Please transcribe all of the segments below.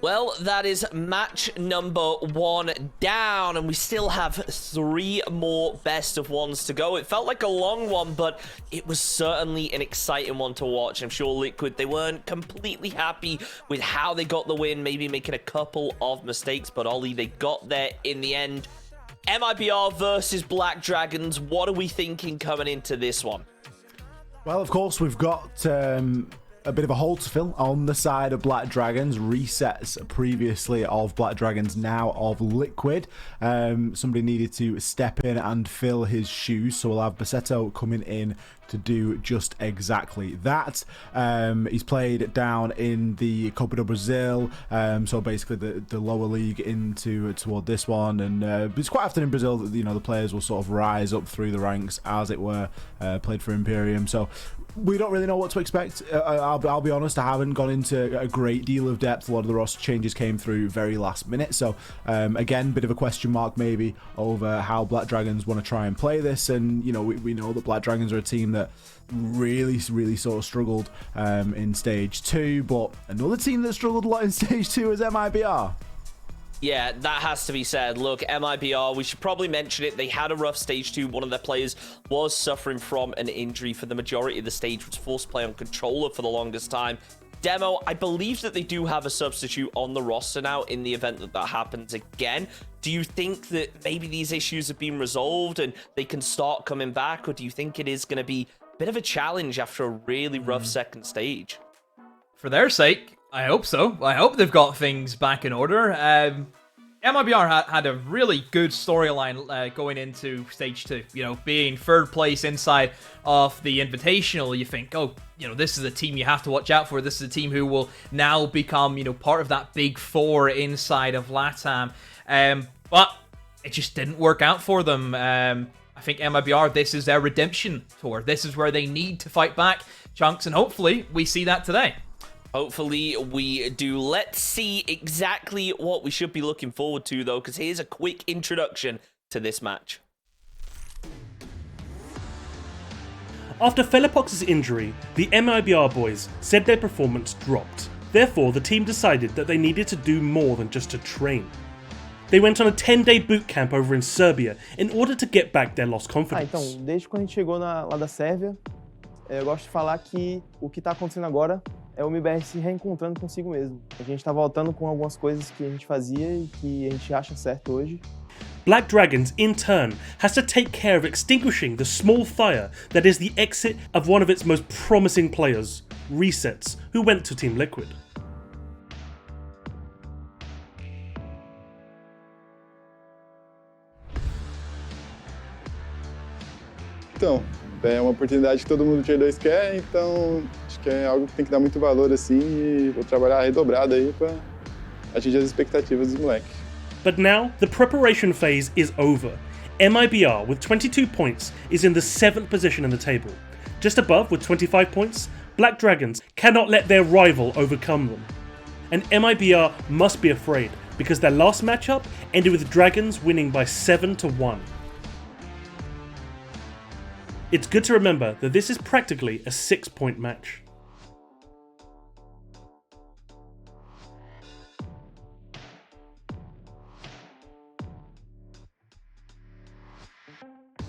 Well, that is match number 1 down, and we still have 3 more best of ones to go. It felt like a long one, but it was certainly an exciting one to watch. I'm sure Liquid, they weren't completely happy with how they got the win, maybe making a couple of mistakes, but Ollie, they got there in the end. MIBR versus Black Dragons, what are we thinking coming into this one? Well, of course, we've got a bit of a hole to fill on the side of Black Dragons. Resets previously of Black Dragons, now of Liquid. Somebody needed to step in and fill his shoes, so we'll have Baseto coming in to do just exactly that. He's played down in the Copa do Brazil, so basically the lower league toward this one, and it's quite often in Brazil that the players will sort of rise up through the ranks, as it were. Played for Imperium, so we don't really know what to expect. I'll be honest, I haven't gone into a great deal of depth. A lot of the roster changes came through very last minute, so again, bit of a question mark maybe over how Black Dragons want to try and play this. And we know that Black Dragons are a team that really sort of struggled in stage 2, but another team that struggled a lot in stage 2 is MIBR. Yeah, that has to be said. Look, MIBR, we should probably mention it. They had a rough stage 2. One of their players was suffering from an injury for the majority of the stage, was forced to play on controller for the longest time. Demo, I believe that they do have a substitute on the roster now in the event that happens again. Do you think that maybe these issues have been resolved and they can start coming back, or do you think it is going to be a bit of a challenge after a really rough second stage? For their sake, I hope so. I hope they've got things back in order. MIBR had a really good storyline going into stage 2. Being third place inside of the Invitational, you think, this is a team you have to watch out for. This is a team who will now become, part of that big 4 inside of LATAM. But it just didn't work out for them. I think MIBR, this is their redemption tour. This is where they need to fight back, Chunks, and hopefully we see that today. Hopefully we do. Let's see exactly what we should be looking forward to, though, because here's a quick introduction to this match. After Felipox's injury, the MIBR boys said their performance dropped. Therefore, the team decided that they needed to do more than just to train. They went on a 10-day boot camp over in Serbia in order to get back their lost confidence. Então, desde quando a gente chegou lá da Sérvia, eu gosto de falar que o que está acontecendo agora é o MIBR se reencontrando consigo mesmo. A gente está voltando com algumas coisas que a gente fazia e que a gente acha certo hoje. Black Dragons, in turn, has to take care of extinguishing the small fire that is the exit of one of its most promising players, Resets, who went to Team Liquid. Então, é uma oportunidade que todo mundo do Tier 2 quer, então acho que é algo que tem que dar muito valor assim e vou trabalhar redobrado aí para atingir as expectativas dos moleques. But now, the preparation phase is over. MIBR, with 22 points, is in the 7th position in the table. Just above, with 25 points, Black Dragons cannot let their rival overcome them. And MIBR must be afraid, because their last matchup ended with Dragons winning by 7-1. It's good to remember that this is practically a 6-point match.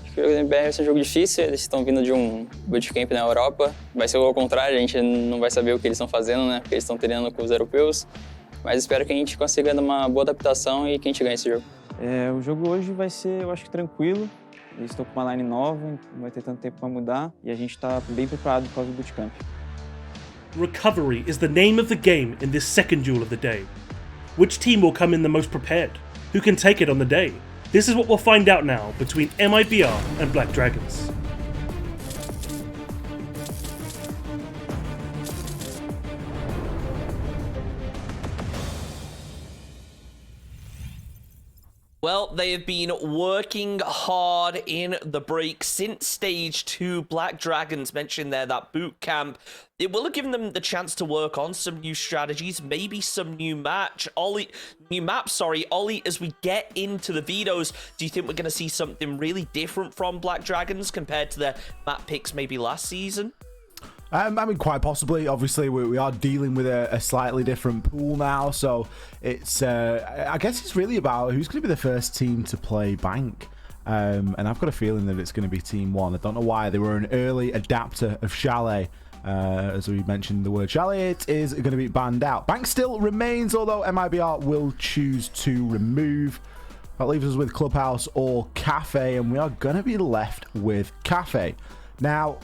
Acho que o MIBR vai ser um jogo difícil, eles estão vindo de um bootcamp na Europa. Vai ser ao contrário, a gente não vai saber o que eles estão fazendo, né? Porque eles estão treinando com os europeus. Mas espero que a gente consiga dar uma boa adaptação e que a gente ganhe esse jogo. O jogo hoje vai ser, eu acho que tranquilo. Eles estão com uma line nova, não vai ter tanto tempo para mudar e a gente está bem preparado por causa do bootcamp. Recovery is the name of the game in this second duel of the day. Which team will come in the most prepared? Who can take it on the day? This is what we'll find out now between MIBR and Black Dragons. Well, they have been working hard in the break since stage 2. Black Dragons mentioned there that boot camp. It will have given them the chance to work on some new strategies, maybe some new maps. Ollie, as we get into the vetoes, do you think we're going to see something really different from Black Dragons compared to their map picks maybe last season? I mean, quite possibly. Obviously, we are dealing with a slightly different pool now, so it's. I guess it's really about who's going to be the first team to play Bank, and I've got a feeling that it's going to be Team One. I don't know why. They were an early adapter of Chalet. As we mentioned the word Chalet, it is going to be banned out. Bank still remains, although MIBR will choose to remove. That leaves us with Clubhouse or Kafe, and we are going to be left with Kafe. Now,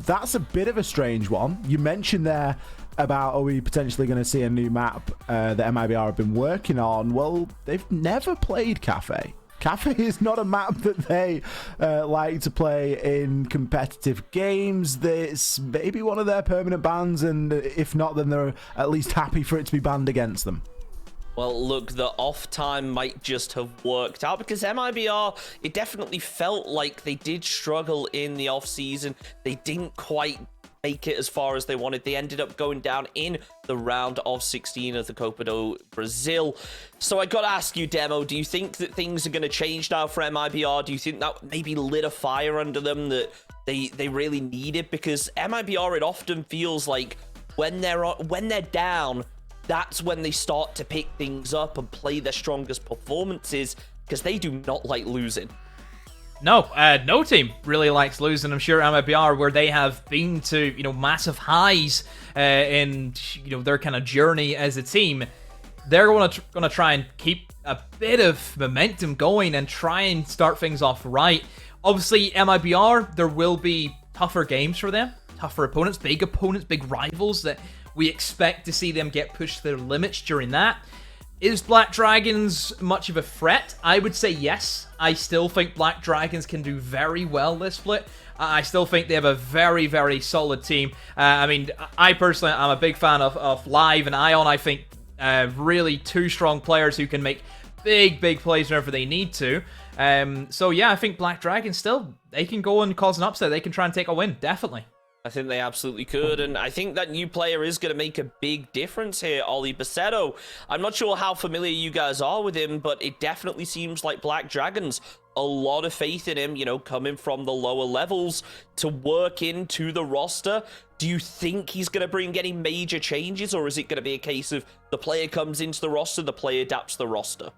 that's a bit of a strange one. You mentioned there about, are we potentially going to see a new map that MIBR have been working on? Well, they've never played Kafe. Kafe is not a map that they like to play in competitive games. It's maybe one of their permanent bans, and if not, then they're at least happy for it to be banned against them. Well, look, the off time might just have worked out because MIBR, it definitely felt like they did struggle in the off season. They didn't quite make it as far as they wanted. They ended up going down in the round of 16 of the Copa do Brazil. So I got to ask you, Demo, do you think that things are going to change now for MIBR? Do you think that maybe lit a fire under them that they really needed? Because MIBR, it often feels like when they're down, that's when they start to pick things up and play their strongest performances, because they do not like losing. No, no team really likes losing. I'm sure MIBR, where they have been to, massive highs in, their kind of journey as a team, they're going to try and keep a bit of momentum going and try and start things off right. Obviously, MIBR, there will be tougher games for them, tougher opponents, big rivals that we expect to see them get pushed to their limits during that. Is Black Dragons much of a threat? I would say yes. I still think Black Dragons can do very well this split. I still think they have a very, very solid team. I mean, I personally, I'm a big fan of Live and Ion. I think really two strong players who can make big plays whenever they need to. So yeah, I think Black Dragons still, they can go and cause an upset. They can try and take a win, definitely. I think they absolutely could, and I think that new player is going to make a big difference here, Oli Basetto. I'm not sure how familiar you guys are with him, but it definitely seems like Black Dragons, a lot of faith in him, coming from the lower levels to work into the roster. Do you think he's going to bring any major changes, or is it going to be a case of the player comes into the roster, the player adapts the roster?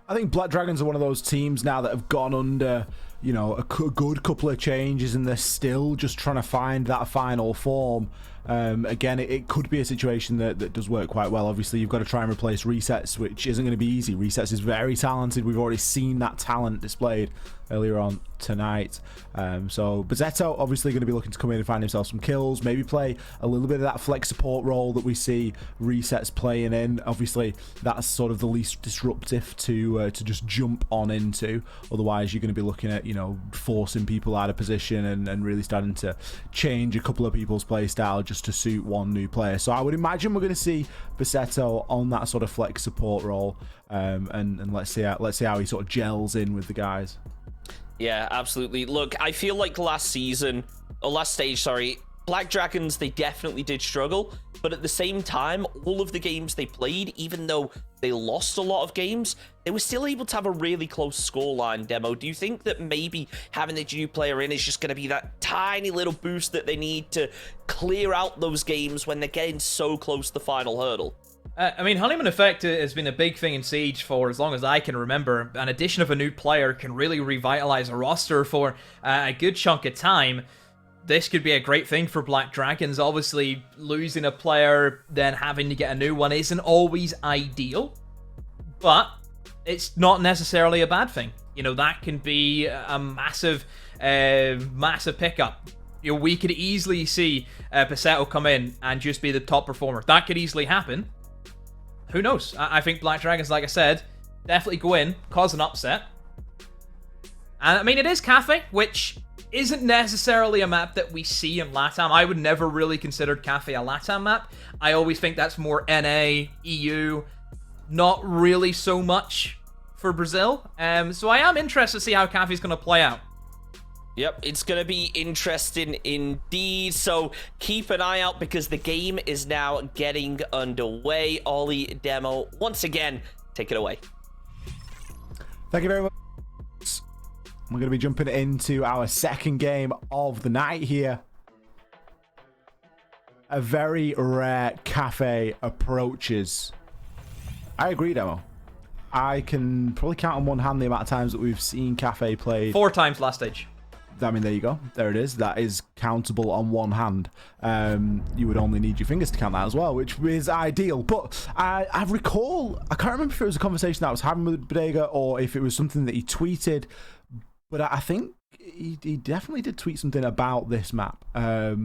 I think Black Dragons are one of those teams now that have gone under, a good couple of changes, and they're still just trying to find that final form. Again, it could be a situation that does work quite well. Obviously, you've got to try and replace Resets, which isn't going to be easy. Resets is very talented. We've already seen that talent displayed earlier on tonight. So Basetto obviously going to be looking to come in and find himself some kills, maybe play a little bit of that flex support role that we see Resets playing in. Obviously, that's sort of the least disruptive to just jump on into. Otherwise, you're going to be looking at, forcing people out of position and really starting to change a couple of people's play style just to suit one new player. So I would imagine we're going to see Basetto on that sort of flex support role, and let's see how he sort of gels in with the guys. Yeah, absolutely. Look, I feel like last stage, Black Dragons, they definitely did struggle, but at the same time, all of the games they played, even though they lost a lot of games, they were still able to have a really close scoreline. Demo, do you think that maybe having the new player in is just going to be that tiny little boost that they need to clear out those games when they're getting so close to the final hurdle? I mean, Honeymoon Effect has been a big thing in Siege for as long as I can remember. An addition of a new player can really revitalize a roster for a good chunk of time. This could be a great thing for Black Dragons. Obviously, losing a player, then having to get a new one isn't always ideal, but it's not necessarily a bad thing. That can be a massive pickup. We could easily see Basetto come in and just be the top performer. That could easily happen. Who knows? I think Black Dragons, like I said, definitely go in, cause an upset. And I mean, it is Kafe, which isn't necessarily a map that we see in LATAM. I would never really consider Kafe a LATAM map. I always think that's more NA, EU, not really so much for Brazil. So I am interested to see how Kafe's going to play out. Yep, it's going to be interesting indeed, so keep an eye out because the game is now getting underway. Oli, Demo, once again, take it away. Thank you very much. We're going to be jumping into our second game of the night here. a very rare Kafe approaches. I agree, Demo. I can probably count on one hand the amount of times that we've seen Kafe play. 4 times last stage. I mean, there you go. There it is. That is countable on one hand. You would only need your fingers to count that as well, which is ideal. But I recall, I can't remember if it was a conversation that I was having with Bodega or if it was something that he tweeted, but I think he definitely did tweet something about this map. I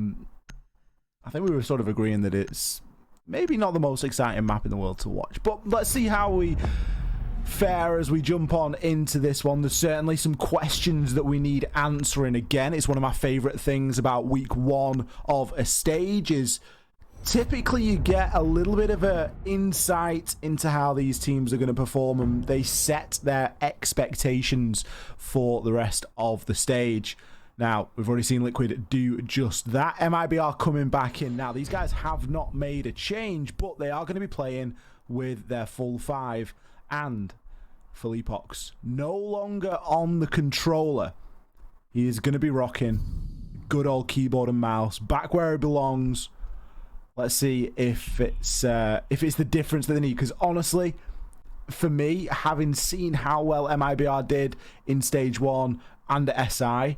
think we were sort of agreeing that it's maybe not the most exciting map in the world to watch. But let's see how we fare as we jump on into this one. There's certainly some questions that we need answering. Again, it's one of my favorite things about week 1 of a stage is typically you get a little bit of a insight into how these teams are going to perform, and they set their expectations for the rest of the stage. Now, we've already seen Liquid do just that. MIBR coming back in. Now, these guys have not made a change, but they are going to be playing with their full 5. And Philippox no longer on the controller. He is going to be rocking good old keyboard and mouse back where it belongs. Let's see if it's the difference that they need. Because honestly, for me, having seen how well MIBR did in stage 1 under SI,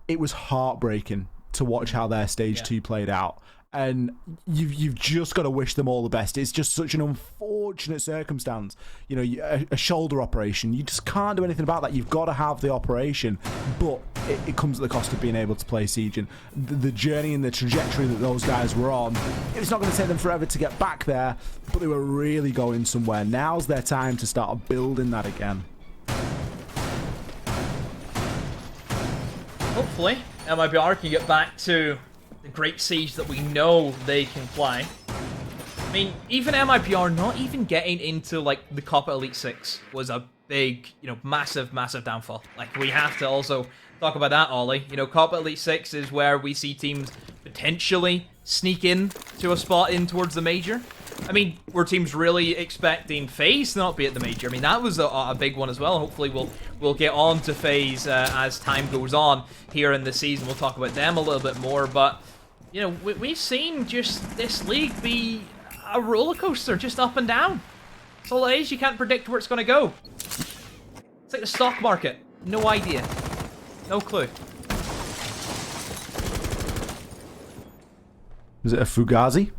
it was heartbreaking to watch how their stage 2 played out. And you've just got to wish them all the best. It's just such an unfortunate circumstance. You know, a shoulder operation. You just can't do anything about that. You've got to have the operation, but it comes at the cost of being able to play Siege. And the journey and the trajectory that those guys were on, it's not going to take them forever to get back there, but they were really going somewhere. Now's their time to start building that again. Hopefully, MIBR can get back to the great Siege that we know they can play. I mean, even MIBR not even getting into, like, the Copa Elite 6 was a big, you know, massive, massive downfall. Like, we have to also talk about that, Ollie. You know, Copa Elite 6 is where we see teams potentially sneak in to a spot in towards the major. I mean, were teams really expecting FaZe to not be at the major? I mean, that was a big one as well. Hopefully we'll get on to FaZe as time goes on here in the season. We'll talk about them a little bit more, but you know, we've seen just this league be a roller coaster, just up and down. That's all it is. You can't predict where it's going to go. It's like the stock market. No idea. No clue. Is it a Fugazi?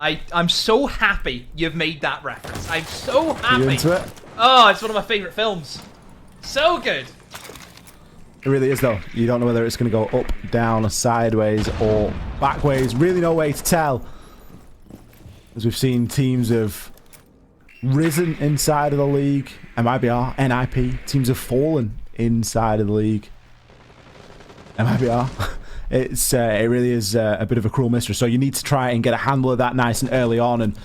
I'm so happy you've made that reference. I'm so happy. Are you into it? Oh, it's one of my favorite films. So good. It really is, though. You don't know whether it's going to go up, down, sideways, or backways. Really no way to tell. As we've seen, teams have risen inside of the league. MIBR, NIP. Teams have fallen inside of the league. MIBR. It really is a bit of a cruel mystery. So you need to try and get a handle of that nice and early on. And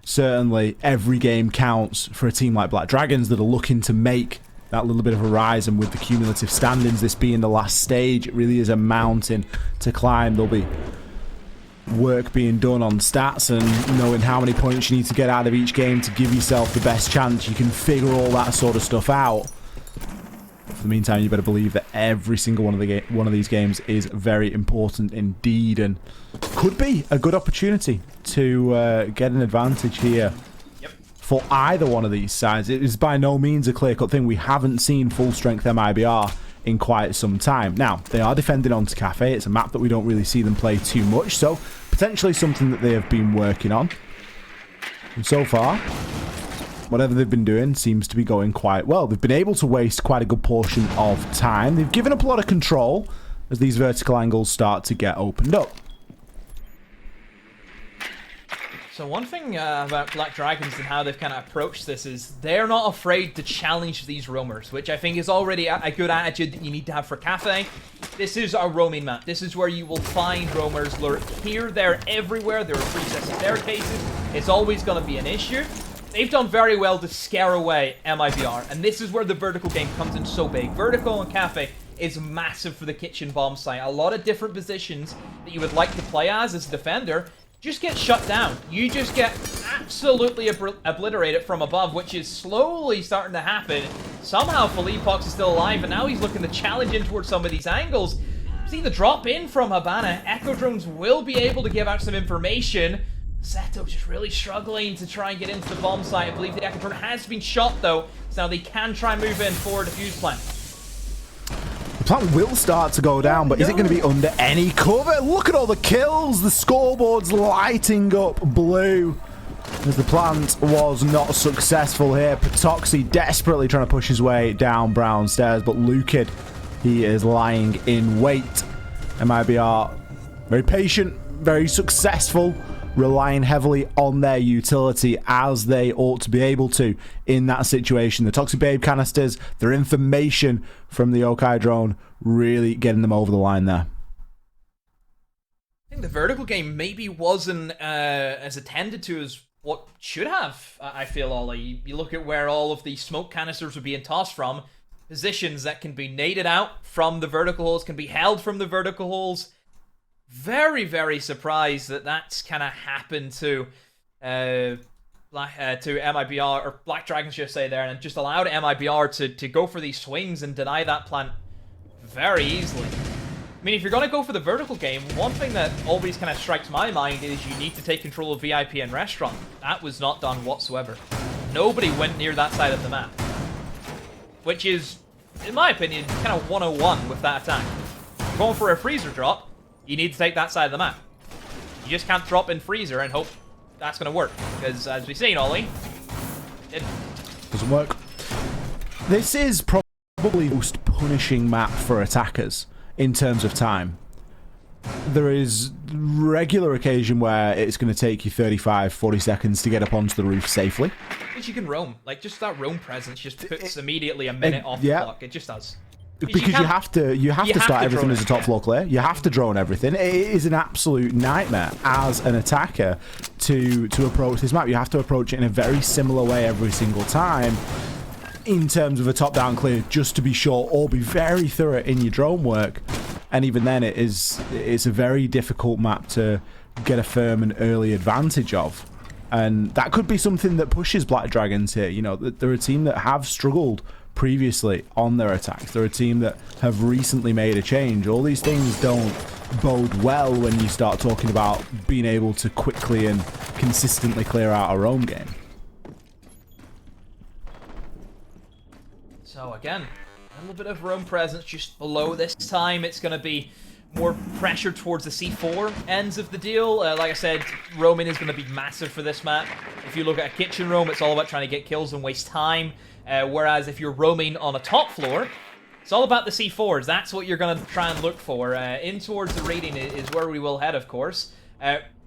certainly every game counts for a team like Black Dragons that are looking to make that little bit of a rise. And with the cumulative standings, this being the last stage, it really is a mountain to climb. There'll be work being done on stats and knowing how many points you need to get out of each game to give yourself the best chance. You can figure all that sort of stuff out. For the meantime, you better believe that every single one of these games is very important indeed, and could be a good opportunity to get an advantage here for either one of these sides. It is by no means a clear-cut thing. We haven't seen full-strength MIBR in quite some time. Now, they are defending onto Kafe. It's a map that we don't really see them play too much, so potentially something that they have been working on. And so far, whatever they've been doing seems to be going quite well. They've been able to waste quite a good portion of time. They've given up a lot of control as these vertical angles start to get opened up. So one thing about Black Dragons and how they've kind of approached this is they're not afraid to challenge these roamers, which I think is already a good attitude that you need to have for Kafe. This is a roaming map. This is where you will find roamers lurk here, there, everywhere. There are preset staircases. It's always going to be an issue. They've done very well to scare away MIBR, and this is where the vertical game comes in so big. Vertical and Kafe is massive for the kitchen bomb site. A lot of different positions that you would like to play as a defender just get shut down. You just get absolutely obliterated from above, which is slowly starting to happen. Somehow Philippox is still alive, and now he's looking to challenge in towards some of these angles. See the drop in from Habana. Echo drones will be able to give out some information. Seto just really struggling to try and get into the bomb site. I believe the Echo drone has been shot though, so now they can try and move in for a defuse plant. The plant will start to go down, but is it going to be under any cover? Look at all the kills. The scoreboard's lighting up blue as the plant was not successful here. Petoxy desperately trying to push his way down brown stairs, but Lukid, he is lying in wait. MIBR, very patient, very successful, relying heavily on their utility as they ought to be able to in that situation. The Toxic Babe canisters, their information from the Yokai drone, really getting them over the line there. I think the vertical game maybe wasn't as attended to as what should have, I feel, Ollie. You look at where all of the smoke canisters were being tossed from, positions that can be naded out from the vertical holes, can be held from the vertical holes. Very, very surprised that that's kind of happened to MIBR, or Black Dragons, should I say there, and just allowed MIBR to go for these swings and deny that plant very easily. I mean, if you're going to go for the vertical game, one thing that always kind of strikes my mind is you need to take control of VIP and restaurant. That was not done whatsoever. Nobody went near that side of the map. Which is, in my opinion, kind of 101 with that attack. You're going for a freezer drop, you need to take that side of the map. You just can't drop in freezer and hope that's going to work. Because, as we've seen, Ollie, it doesn't work. This is probably the most punishing map for attackers in terms of time. There is regular occasion where it's going to take you 35, 40 seconds to get up onto the roof safely. Because you can roam. Like, just that roam presence just puts immediately a minute off the clock. It just does. Because you have to start everything as a top floor clear. You have to drone everything. It is an absolute nightmare as an attacker to approach this map. You have to approach it in a very similar way every single time in terms of a top-down clear, just to be sure, or be very thorough in your drone work. And even then, it's a very difficult map to get a firm and early advantage of. And that could be something that pushes Black Dragons here. You know, they're a team that have struggled previously on their attacks. They're a team that have recently made a change. All these things don't bode well when you start talking about being able to quickly and consistently clear out a roam game. So again, a little bit of roam presence just below this time. It's going to be more pressure towards the C4 ends of the deal. Like I said, roaming is going to be massive for this map. If you look at a kitchen roam, it's all about trying to get kills and waste time. Whereas if you're roaming on a top floor, it's all about the C4s. That's what you're going to try and look for. In towards the rating is where we will head, of course.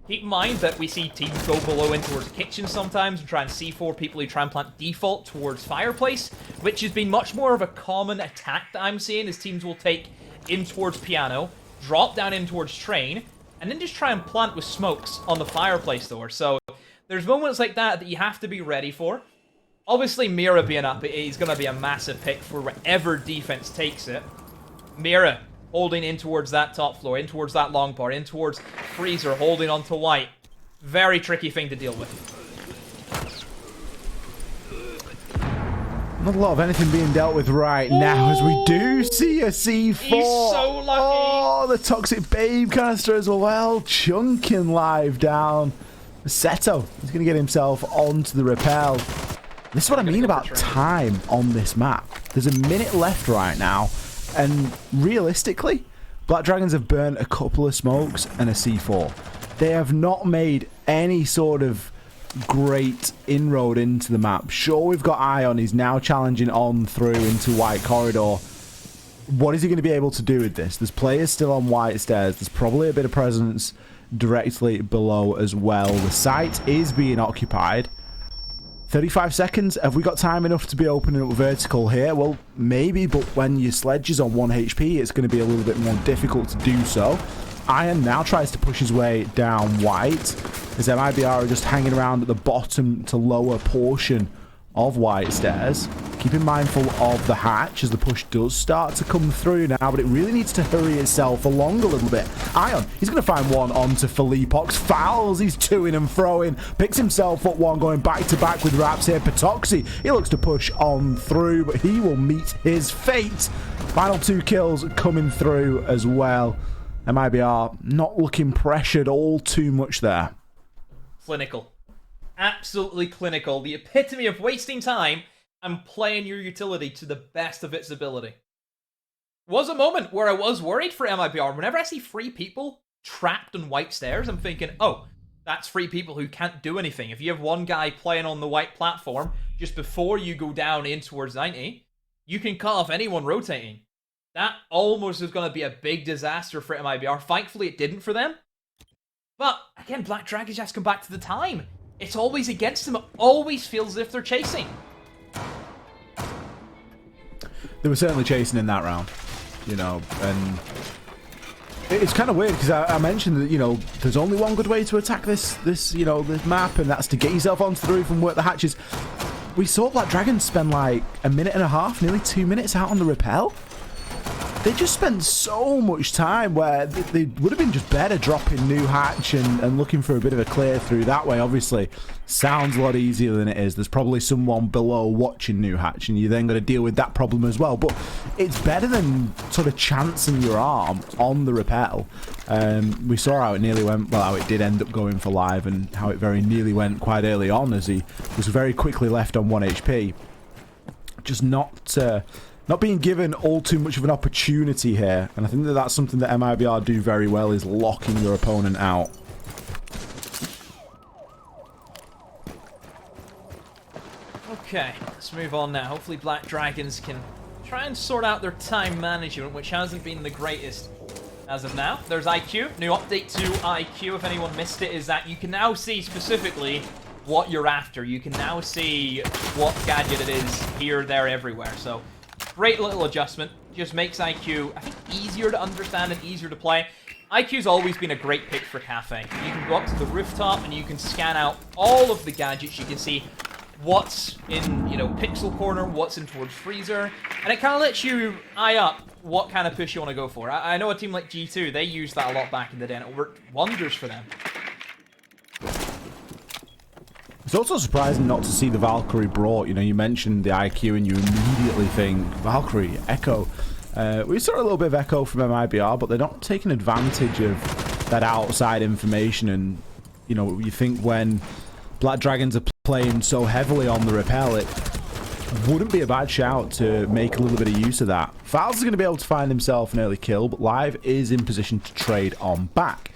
Keep in mind that we see teams go below in towards kitchen sometimes and try and C4 people who try and plant default towards fireplace, which has been much more of a common attack that I'm seeing, as teams will take in towards piano, drop down in towards train, and then just try and plant with smokes on the fireplace door. So there's moments like that that you have to be ready for. Obviously, Mira being up is going to be a massive pick for whatever defense takes it. Mira holding in towards that top floor, in towards that long part, in towards freezer, holding onto white. Very tricky thing to deal with. Not a lot of anything being dealt with right now, as we do see a C4. He's so lucky. Oh, the Toxic Babe canister as well, chunking live down. Seto is going to get himself onto the rappel. This is what I mean about time on this map. There's a minute left right now, and realistically, Black Dragons have burnt a couple of smokes and a C4. They have not made any sort of great inroad into the map. Sure, we've got Ion. He's now challenging on through into White Corridor. What is he going to be able to do with this? There's players still on White Stairs. There's probably a bit of presence directly below as well. The site is being occupied. 35 seconds. Have we got time enough to be opening up vertical here? Well, maybe, but when your sledge is on 1 HP, it's going to be a little bit more difficult to do so. Iron now tries to push his way down white, as MIBR are just hanging around at the bottom to lower portion of White Stairs. Keeping mindful of the hatch as the push does start to come through now, but it really needs to hurry itself along a little bit. Ion, he's going to find one onto Felipox. Fouls, he's toing and throwing. Picks himself up one, going back to back with Raps here. Petoxy, he looks to push on through, but he will meet his fate Final 2 kills coming through as well. MIBR not looking pressured all too much there. Clinical. Absolutely clinical. The epitome of wasting time and playing your utility to the best of its ability. Was a moment where I was worried for MIBR. Whenever I see 3 people trapped on white stairs, I'm thinking, oh, that's 3 people who can't do anything. If you have one guy playing on the white platform just before you go down in towards 90, you can cut off anyone rotating. That almost is going to be a big disaster for MIBR. Thankfully, it didn't for them. But, again, Black Dragon just come back to the time. It's always against them. It always feels as if they're chasing. They were certainly chasing in that round, you know, and it's kind of weird because I mentioned that, you know, there's only one good way to attack this map, and that's to get yourself onto the roof and work the hatches. We saw Black Dragon spend like a minute and a half, nearly 2 minutes out on the rappel. They just spent so much time where they would have been just better dropping new hatch and looking for a bit of a clear through that way. Obviously, sounds a lot easier than it is. There's probably someone below watching new hatch, and you're then going to deal with that problem as well. But it's better than sort of chancing your arm on the rappel. We saw how it nearly went, well, how it did end up going for live, and how it very nearly went quite early on as he was very quickly left on 1 HP. Just not being given all too much of an opportunity here, and I think that that's something that MIBR do very well, is locking your opponent out. Okay, let's move on now. Hopefully Black Dragons can try and sort out their time management, which hasn't been the greatest as of now. There's IQ. New update to IQ, if anyone missed it, is that you can now see specifically what you're after. You can now see what gadget it is here, there, everywhere. So great little adjustment. Just makes IQ, I think, easier to understand and easier to play. IQ's always been a great pick for Kafe. You can go up to the rooftop and you can scan out all of the gadgets. You can see what's in, you know, pixel corner, what's in towards freezer, and it kind of lets you eye up what kind of push you want to go for. I know a team like G2, they used that a lot back in the day, and it worked wonders for them. It's also surprising not to see the Valkyrie brought. You know, you mentioned the IQ and you immediately think Valkyrie, Echo. We saw a little bit of Echo from MIBR, but they're not taking advantage of that outside information. And, you know, you think when Black Dragons are playing so heavily on the rappel, it wouldn't be a bad shout to make a little bit of use of that. Fowls is going to be able to find himself an early kill, but Live is in position to trade on back.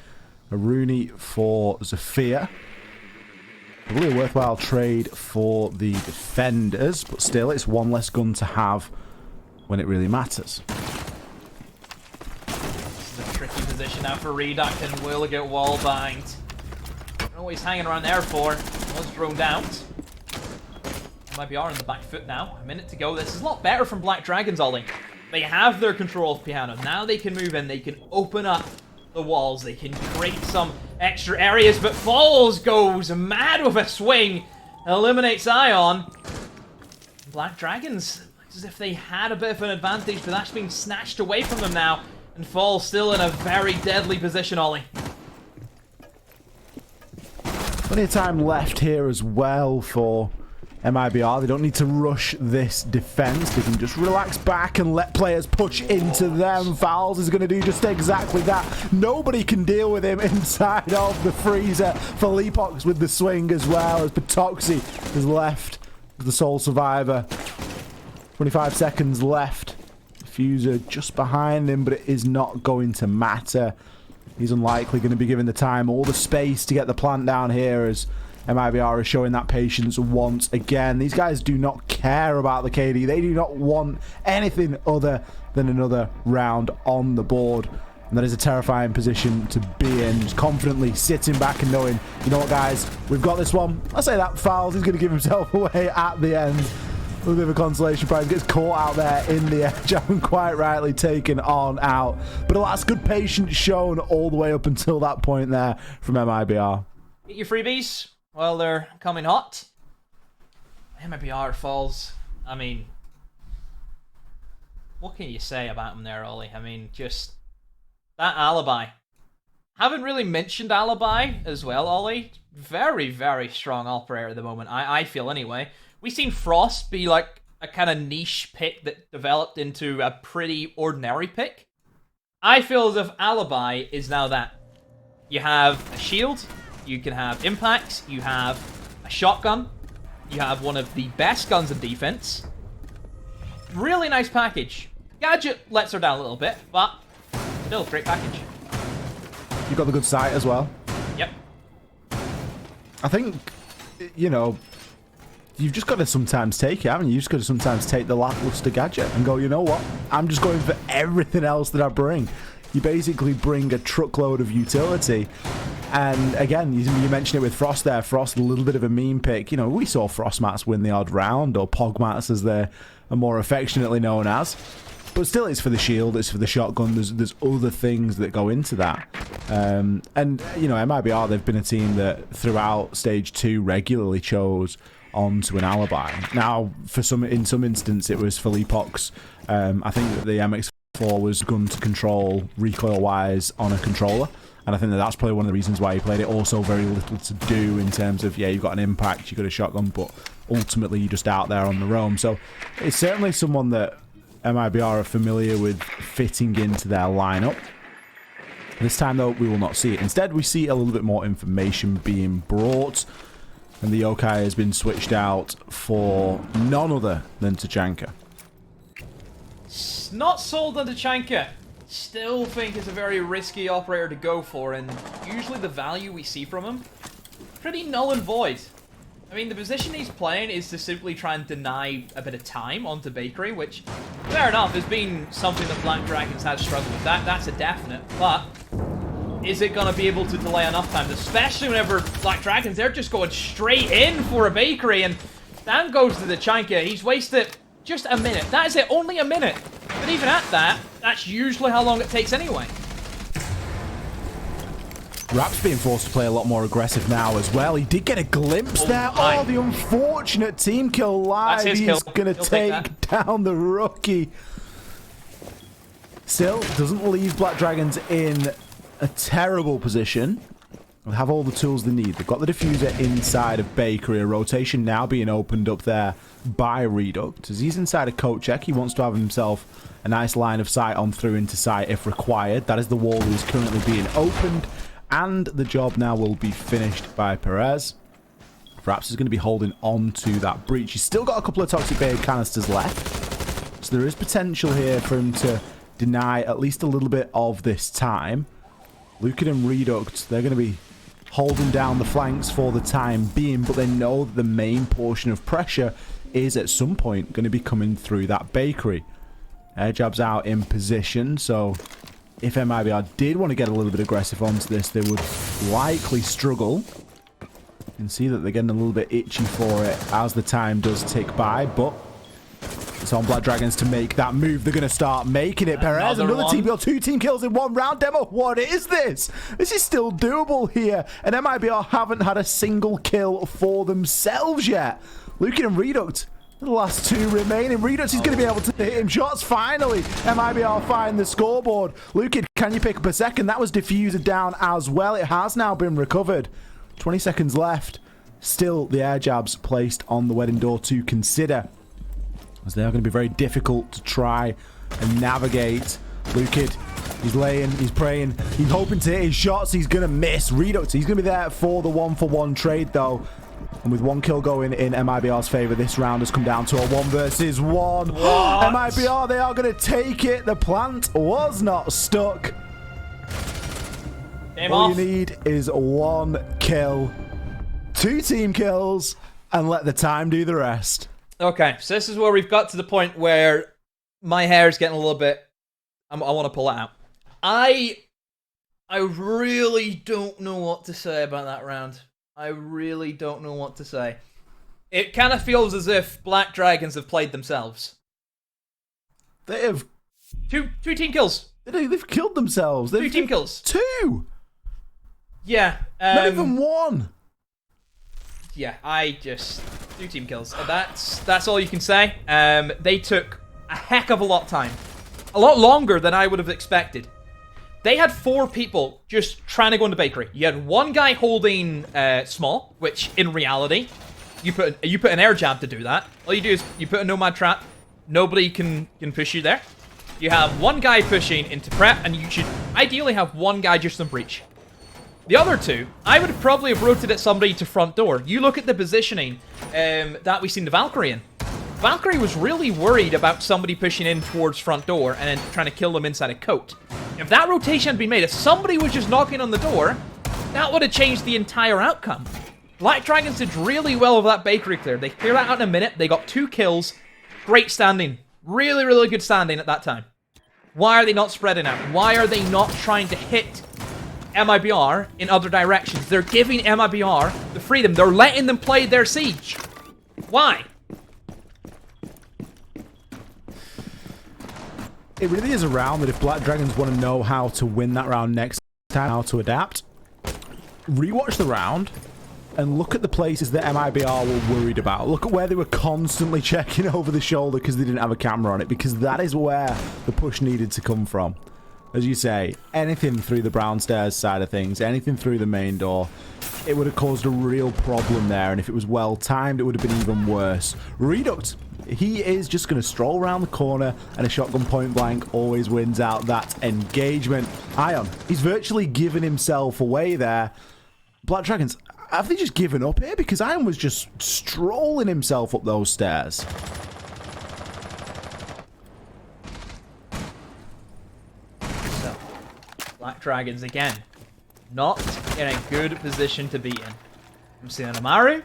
A Rooney for Zafir. Probably a worthwhile trade for the defenders, but still, it's one less gun to have when it really matters. This is a tricky position now for Reduct, and will get wall banged. Don't know what he's hanging around there for. Was droned out. MIBR on the back foot now. A minute to go. This is a lot better from Black Dragons, Ollie. They have their control of Piano. Now they can move in. They can open up the walls. They can create some extra areas, but Falls goes mad with a swing. Eliminates Ion. Black Dragons, looks as if they had a bit of an advantage, but that's being snatched away from them now. And Falls still in a very deadly position, Ollie. Plenty of time left here as well for MIBR. They don't need to rush this defense. They can just relax back and let players push into them. Fowls is going to do just exactly that. Nobody can deal with him inside of the freezer. Felipox with the swing as well, as Patoxy is left as the sole survivor. 25 seconds left. Fuser just behind him, but it is not going to matter. He's unlikely going to be given the time or the space to get the plant down here, as MIBR is showing that patience once again. These guys do not care about the KD. They do not want anything other than another round on the board. And that is a terrifying position to be in. Just confidently sitting back and knowing, you know what, guys, we've got this one. I say that Fowls is going to give himself away at the end. A little bit of a consolation prize. Gets caught out there in the edge. Haven't quite rightly taken on out. But that's good patience shown all the way up until that point there from MIBR. Get your freebies while they're coming hot. MIBR Falls. I mean, what can you say about him there, Ollie? I mean, just that alibi. Haven't really mentioned alibi as well, Ollie. Very, very strong operator at the moment. I feel anyway. We've seen Frost be like a kind of niche pick that developed into a pretty ordinary pick. I feel as if Alibi is now that. You have a shield, you can have impacts, you have a shotgun, you have one of the best guns in defense. Really nice package. Gadget lets her down a little bit, but still, great package. You got the good sight as well. Yep. I think, you know, you've just got to sometimes take it, haven't you? You've just got to sometimes take the lackluster gadget and go, you know what? I'm just going for everything else that I bring. You basically bring a truckload of utility. And again, you mentioned it with Frost there. Frost, a little bit of a meme pick. You know, we saw Frost mats win the odd round, or Pog mats as they're more affectionately known as. But still, it's for the shield, it's for the shotgun. There's other things that go into that. And, you know, MIBR, they've been a team that throughout Stage 2 regularly chose onto an alibi. Now, in some instance, it was for Leapox. I think that the MX4 was gun to control recoil-wise on a controller. And I think that that's probably one of the reasons why he played it. Also, very little to do in terms of, yeah, you've got an impact, you've got a shotgun, but ultimately you're just out there on the roam. So it's certainly someone that MIBR are familiar with fitting into their lineup. This time, though, we will not see it. Instead, we see a little bit more information being brought. And the yokai has been switched out for none other than Tachanka. Not sold on Tachanka. Still think it's a very risky operator to go for, and usually the value we see from him, pretty null and void. I mean, the position he's playing is to simply try and deny a bit of time onto Bakery, which, fair enough, has been something that Black Dragons has struggled with. That's a definite, but is it going to be able to delay enough time? Especially whenever Black Dragons, they're just going straight in for a Bakery, and down goes to the Tachanka. He's wasted just a minute. That is it, only a minute. But even at that, that's usually how long it takes anyway. Rap's being forced to play a lot more aggressive now as well. He did get a glimpse there. Oh, the unfortunate team kill live. He's going to take down the rookie. Still, doesn't leave Black Dragons in a terrible position. They have all the tools they need. They've got the diffuser inside of Bakery. A rotation now being opened up there by Reduct. As he's inside a coat check, he wants to have himself a nice line of sight on through into sight if required. That is the wall that is currently being opened. And the job now will be finished by Perez. Fraps is going to be holding on to that breach. He's still got a couple of toxic bay canisters left. So there is potential here for him to deny at least a little bit of this time. Lucan and Reduct, they're going to be holding down the flanks for the time being, but they know that the main portion of pressure is at some point going to be coming through that Bakery. Air jab's out in position, so if MIBR did want to get a little bit aggressive onto this, they would likely struggle. You can see that they're getting a little bit itchy for it as the time does tick by, but it's on Black Dragons to make that move. They're going to start making it. Perez, another team kill, 2 team kills in one round. Demo, what is this? This is still doable here, and MIBR haven't had a single kill for themselves yet. Lucan and Reduct, the last 2 remaining. Redux is going to be able to hit him shots. Finally, MIBR find the scoreboard. Lucan, can you pick up a second? That was diffused down as well. It has now been recovered. 20 seconds left. Still, the air jabs placed on the wedding door to consider, as they are going to be very difficult to try and navigate. Lucan, he's laying, he's praying, he's hoping to hit his shots. He's going to miss. Redux, he's going to be there for the 1-for-1 trade, though. And with 1 kill going in MIBR's favor, this round has come down to a 1 versus 1. MIBR, they are going to take it. The plant was not stuck. All you need is 1 kill, 2 team kills, and let the time do the rest. Okay, so this is where we've got to the point where my hair is getting a little bit... I want to pull it out. I really don't know what to say about that round. I really don't know what to say. It kind of feels as if Black Dragons have played themselves. They have... Two team kills. They've killed themselves. 2 team kills. 2! Yeah. Not even 1. Yeah, 2 team kills. That's all you can say. They took a heck of a lot of time. A lot longer than I would have expected. They had 4 people just trying to go into Bakery. You had 1 guy holding small, which in reality You put an air jab to do that. All you do is you put a nomad trap. Nobody can push you there. You have one guy pushing into prep, and you should ideally have one guy just on breach. The other two, I would probably have rotated somebody to front door. You look at the positioning that we seen the Valkyrie in. Valkyrie was really worried about somebody pushing in towards front door and then trying to kill them inside a coat. If that rotation had been made, if somebody was just knocking on the door, that would have changed the entire outcome. Black Dragons did really well with that bakery clear. They cleared that out in a minute. They got 2 kills. Great standing. Really, really good standing at that time. Why are they not spreading out? Why are they not trying to hit MIBR in other directions? They're giving MIBR the freedom. They're letting them play their siege. Why? It really is a round that if Black Dragons want to know how to win that round next time, how to adapt, rewatch the round and look at the places that MIBR were worried about. Look at where they were constantly checking over the shoulder because they didn't have a camera on it, because that is where the push needed to come from. As you say, anything through the brown stairs side of things, anything through the main door, it would have caused a real problem there, and if it was well timed, it would have been even worse. Redux, he is just going to stroll around the corner, and a shotgun point blank always wins out that engagement. Ion, he's virtually given himself away there. Black Dragons, have they just given up here? Because Ion was just strolling himself up those stairs. So, Black Dragons again, not in a good position to be in. I'm seeing an Amaru.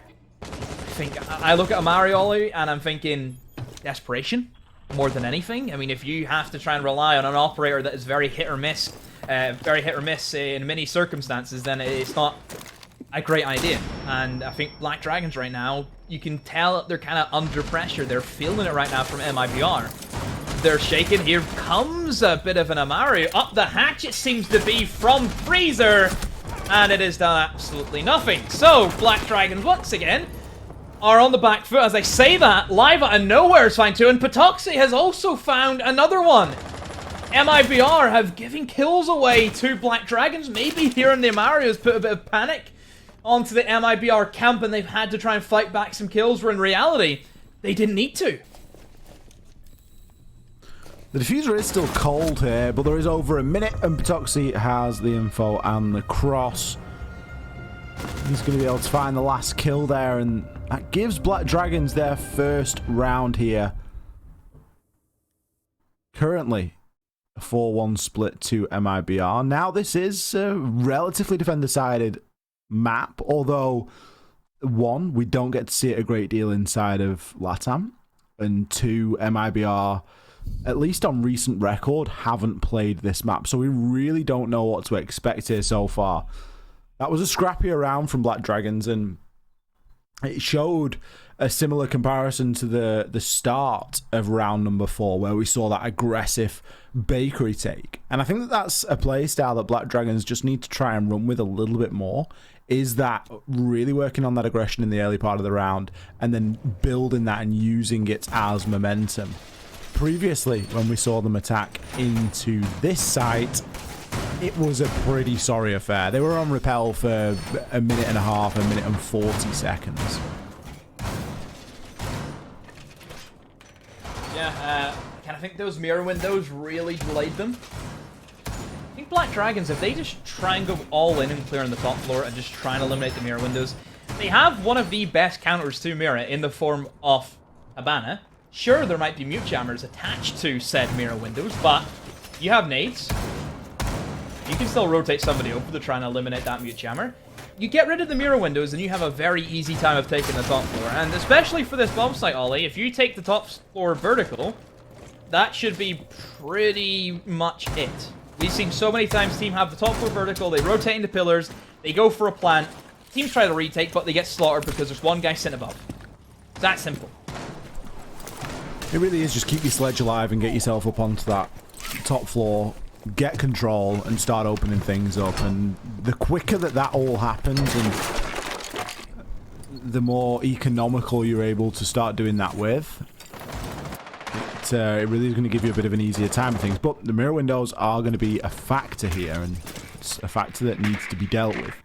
I look at Amaru Ollie and I'm thinking desperation more than anything. I mean, if you have to try and rely on an operator that is very hit or miss in many circumstances, then it's not a great idea. And I think Black Dragons right now, you can tell they're kind of under pressure. They're feeling it right now from MIBR. They're shaking. Here comes a bit of an Amaru. Up the hatch it seems to be from Freezer. And it has done absolutely nothing. So, Black Dragons once again are on the back foot. As I say that, live out of nowhere is fine too. And Patoxy has also found another one. MIBR have given kills away to Black Dragons. Maybe here in the Amaru has put a bit of panic onto the MIBR camp and they've had to try and fight back some kills, where in reality, they didn't need to. The diffuser is still cold here, but there is over a minute, and Patoxy has the info and the cross. He's going to be able to find the last kill there, and that gives Black Dragons their first round here. Currently, a 4-1 split to MIBR. Now, this is a relatively defender-sided map, although, 1, we don't get to see it a great deal inside of LATAM, and 2, MIBR, at least on recent record, haven't played this map, so we really don't know what to expect here so far. That was a scrappier round from Black Dragons, and it showed a similar comparison to the start of round number 4, where we saw that aggressive bakery take. And I think that that's a playstyle that Black Dragons just need to try and run with a little bit more, is that really working on that aggression in the early part of the round, and then building that and using it as momentum. Previously, when we saw them attack into this site, it was a pretty sorry affair. They were on repel for a minute and a half, a minute and 40 seconds. Yeah, I think those mirror windows really delayed them. I think Black Dragons, if they just try and go all in and clear on the top floor and just try and eliminate the mirror windows, they have one of the best counters to mirror in the form of Habana. Sure, there might be mute jammers attached to said mirror windows, but you have nades. You can still rotate somebody over to try and eliminate that mute jammer. You get rid of the mirror windows and you have a very easy time of taking the top floor. And especially for this bomb site, Ollie, if you take the top floor vertical, that should be pretty much it. We've seen so many times team have the top floor vertical, they rotate into pillars, they go for a plant, teams try to retake, but they get slaughtered because there's one guy sitting above. It's that simple. It really is just keep your sledge alive and get yourself up onto that top floor, get control, and start opening things up. And the quicker that all happens, and the more economical you're able to start doing that with, it really is going to give you a bit of an easier time of things. But the mirror windows are going to be a factor here, and it's a factor that needs to be dealt with.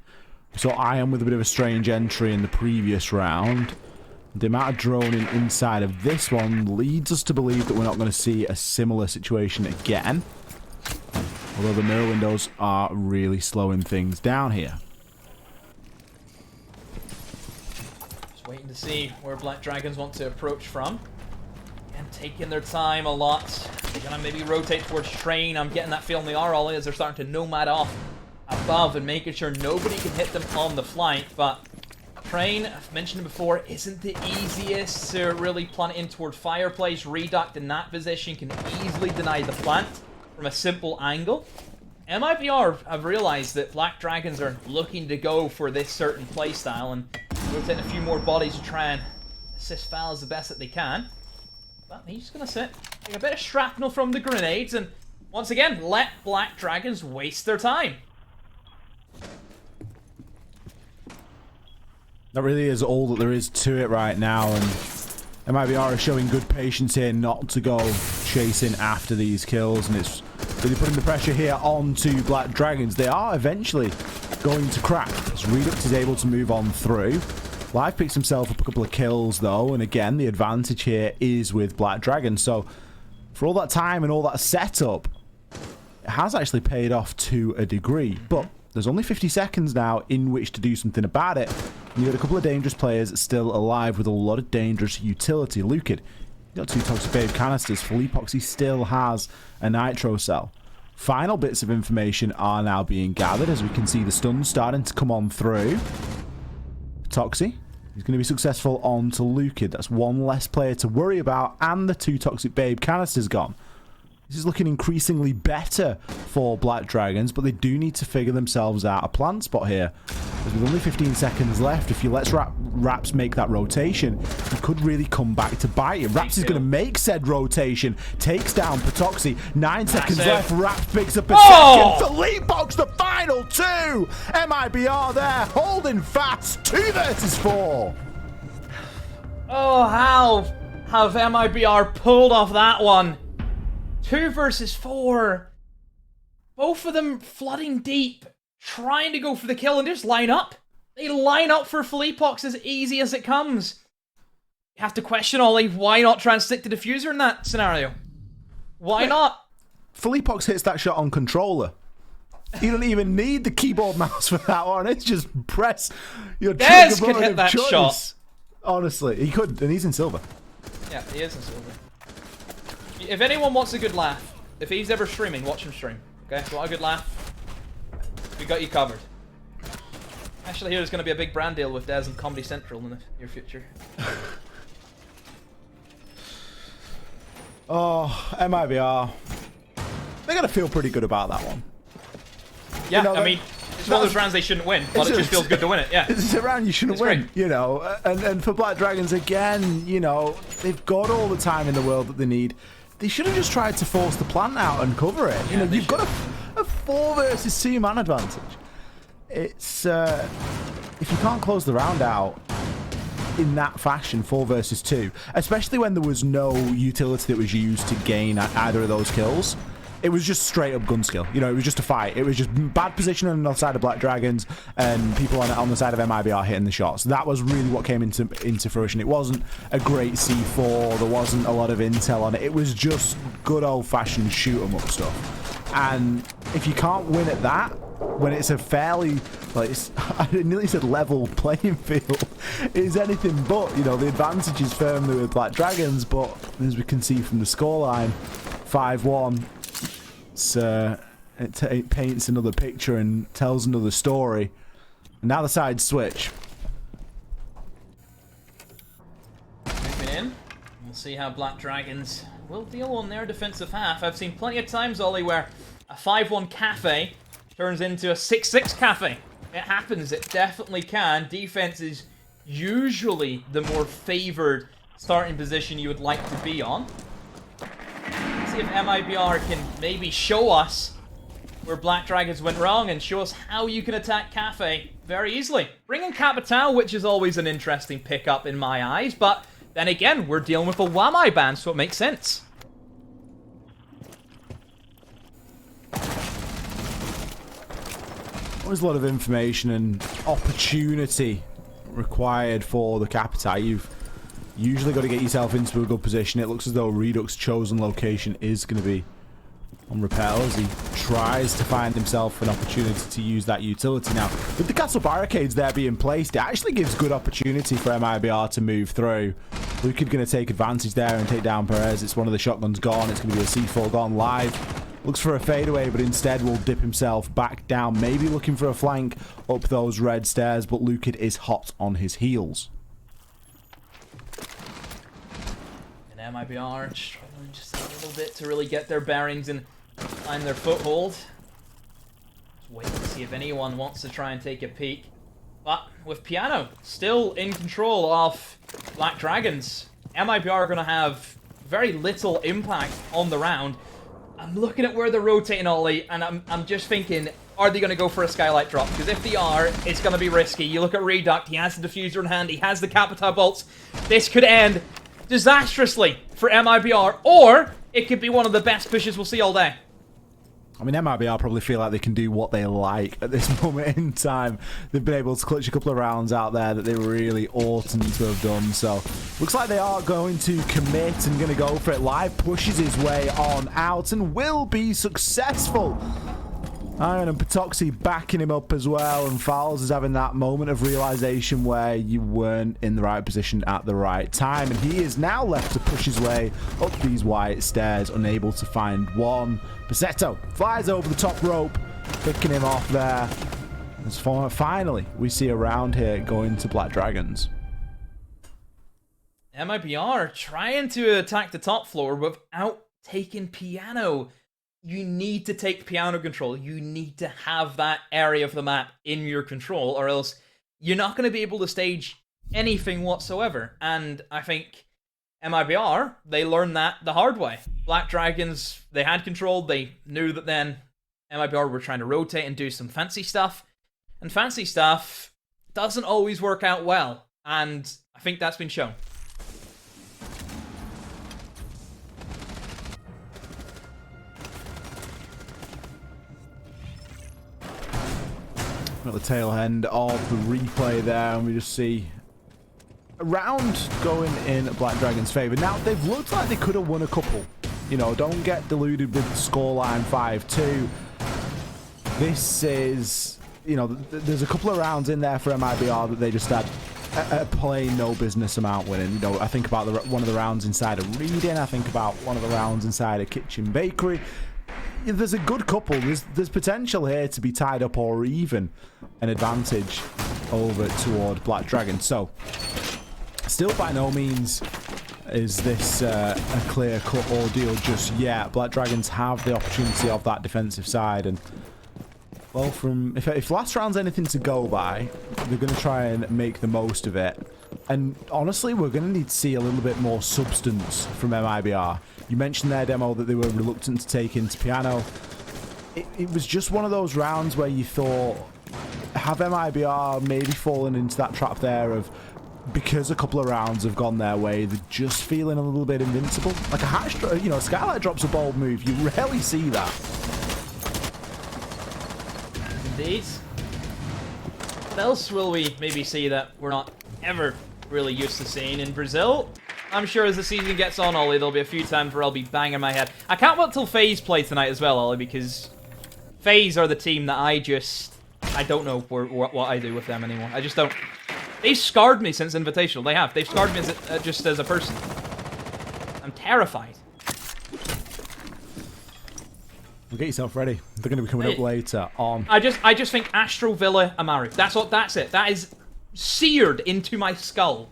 So Ion with a bit of a strange entry in the previous round. The amount of droning inside of this one leads us to believe that we're not going to see a similar situation again. Although the mirror windows are really slowing things down here. Just waiting to see where Black Dragons want to approach from. And taking their time a lot. They're going to maybe rotate towards Train. I'm getting that feeling they are, Ollie, as they're starting to nomad off above and making sure nobody can hit them on the flank. But Train, I've mentioned it before, isn't the easiest to really plant in toward Fireplace. Reduct in that position can easily deny the plant from a simple angle. MIBR have realized that Black Dragons are looking to go for this certain playstyle and rotating a few more bodies to try and assist Fowls the best that they can. But he's just going to sit, take a bit of shrapnel from the grenades, and once again, let Black Dragons waste their time. That really is all that there is to it right now, and MIBR are showing good patience here not to go chasing after these kills, and it's really putting the pressure here onto Black Dragons. They are eventually going to crack as Reduct is able to move on through. Live picks himself up a couple of kills though, and again the advantage here is with Black Dragon. So for all that time and all that setup, it has actually paid off to a degree, but there's only 50 seconds now in which to do something about it. And you've got a couple of dangerous players still alive with a lot of dangerous utility. Lukid, you got 2 Toxic Babe canisters. Fleepoxy still has a Nitro Cell. Final bits of information are now being gathered as we can see the stuns starting to come on through. Toxie, he's going to be successful on to Lukid. That's one less player to worry about, and the 2 Toxic Babe canisters gone. This is looking increasingly better for Black Dragons, but they do need to figure themselves out a plan spot here. Because with only 15 seconds left, if you let Raps make that rotation, he could really come back to bite you. Raps is going to make said rotation, takes down Patoxy. 9 seconds left, Raps picks up a second. Fleetbox the final 2! MIBR there, holding fast, 2 versus 4. Oh, how have MIBR pulled off that one? 2 versus 4. Both of them flooding deep, trying to go for the kill and just line up. They line up for Fleepox as easy as it comes. You have to question, Ollie, why not try and stick to Diffuser in that scenario? Why not? Fleepox hits that shot on controller. You don't even need the keyboard mouse for that one. It's just press your trigger could button hit of that choice. shot. Honestly, he could, and he's in silver. Yeah, he is in silver. If anyone wants a good laugh, if he's ever streaming, watch him stream. Okay, if you want a good laugh, we got you covered. Actually, here's going to be a big brand deal with Des and Comedy Central in the near future. Oh, MIBR. They're going to feel pretty good about that one. Yeah, You know, I mean, it's one of those rounds they shouldn't win, but it just feels good to win it, yeah. It's a round you shouldn't win, you know. And for Black Dragons, again, you know, they've got all the time in the world that they need. They should have just tried to force the plant out and cover it. You know, you've got a 4 versus 2 man advantage. It's, if you can't close the round out in that fashion, 4 versus 2, especially when there was no utility that was used to gain either of those kills, it was just straight up gun skill. You know, it was just a fight. It was just bad positioning on the side of Black Dragons and people on the side of MIBR hitting the shots. That was really what came into fruition. It wasn't a great C4. There wasn't a lot of intel on it. It was just good old-fashioned shoot-em-up stuff. And if you can't win at that, when it's a fairly, like, I nearly said level playing field, is anything but. You know, the advantage is firmly with Black Dragons, but as we can see from the scoreline, 5-1. It paints another picture and tells another story. And now the sides switch. Moving in. We'll see how Black Dragons will deal on their defensive half. I've seen plenty of times, Ollie, where a 5-1 Kafe turns into a 6-6 Kafe. It happens. It definitely can. Defense is usually the more favored starting position you would like to be on. See if MIBR can maybe show us where Black Dragons went wrong and show us how you can attack Kafe very easily. Bring in Capital, which is always an interesting pickup in my eyes, but then again, we're dealing with a Wamai ban, so it makes sense. There's a lot of information and opportunity required for the Capital. You've Usually got to get yourself into a good position. It looks as though Redux's chosen location is going to be on Repel as he tries to find himself an opportunity to use that utility. Now, with the castle barricades there being placed, it actually gives good opportunity for MIBR to move through. Luke going to take advantage there and take down Perez. It's one of the shotguns gone. It's going to be a C4 gone live. Looks for a fadeaway, but instead will dip himself back down, maybe looking for a flank up those red stairs, but Luke is hot on his heels. And MIBR struggling just a little bit to really get their bearings and find their foothold. Just waiting to see if anyone wants to try and take a peek. But with Piano still in control of Black Dragons, MIBR are going to have very little impact on the round. I'm looking at where they're rotating, Ollie, and I'm just thinking, are they going to go for a skylight drop? Because if they are, it's going to be risky. You look at Reduct, he has the diffuser in hand, he has the Capita bolts. This could end disastrously for MIBR, or it could be one of the best pushes we'll see all day. I mean, MIBR probably feel like they can do what they like at this moment in time. They've been able to clutch a couple of rounds out there that they really oughtn't to have done. So, looks like they are going to commit and going to go for it. Live pushes his way on out and will be successful. Iron and Patoxy backing him up as well, and Fowles is having that moment of realization where you weren't in the right position at the right time, and he is now left to push his way up these white stairs, unable to find one. Passetto flies over the top rope, picking him off there. As finally, we see a round here going to Black Dragons. MIBR trying to attack the top floor without taking Piano. You need to take Piano control. You need to have that area of the map in your control, or else you're not going to be able to stage anything whatsoever. And I think MIBR, they learned that the hard way. Black Dragons, they had control. They knew that then MIBR were trying to rotate and do some fancy stuff. And fancy stuff doesn't always work out well. And I think that's been shown. At the tail end of the replay there, and we just see a round going in Black Dragon's favour. Now, they've looked like they could have won a couple. You know, don't get deluded with the scoreline 5-2. This is, you know, there's a couple of rounds in there for MIBR that they just had a plain no business amount winning. You know, I think about one of the rounds inside a Reading. I think about one of the rounds inside a Kitchen Bakery. There's a good couple. There's potential here to be tied up or even an advantage over toward Black Dragon. So, still by no means is this a clear-cut ordeal just yet. Black Dragons have the opportunity of that defensive side, and well, if last round's anything to go by, they're going to try and make the most of it. And honestly, we're going to need to see a little bit more substance from MIBR. You mentioned their demo that they were reluctant to take into Piano. It was just one of those rounds where you thought, have MIBR maybe fallen into that trap there of, because a couple of rounds have gone their way, they're just feeling a little bit invincible. Like a hatch, you know, Skylight drops a bold move. You rarely see that. Indeed. What else will we maybe see that we're not ever really used to seeing in Brazil? I'm sure as the season gets on, Ollie, there'll be a few times where I'll be banging my head. I can't wait till FaZe play tonight as well, Ollie, because FaZe are the team that I don't know what I do with them anymore. I just don't. They've scarred me since Invitational. They have. They've scarred me just as a person. I'm terrified. Well, get yourself ready. They're going to be coming up later on. I just think Astro Villa Amaru. That's it. That is seared into my skull.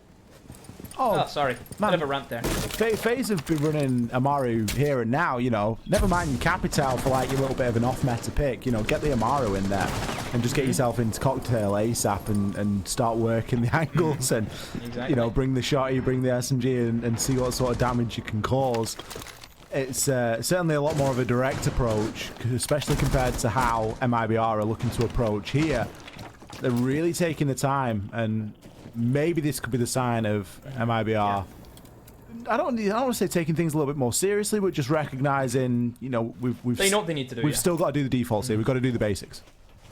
Oh, sorry. Man, bit of a rant there. FaZe have been running Amaru here and now, you know. Never mind your Capital for like your little bit of an off-meta pick. You know, get the Amaru in there and just get yourself into Cocktail ASAP and start working the angles and, you know, bring the shotty, bring the SMG and see what sort of damage you can cause. It's certainly a lot more of a direct approach, especially compared to how MIBR are looking to approach here. They're really taking the time, and maybe this could be the sign of MIBR. Yeah. I don't want to say taking things a little bit more seriously, but just recognizing, you know, they know what they need to do. We've still got to do the defaults here. We've got to do the basics.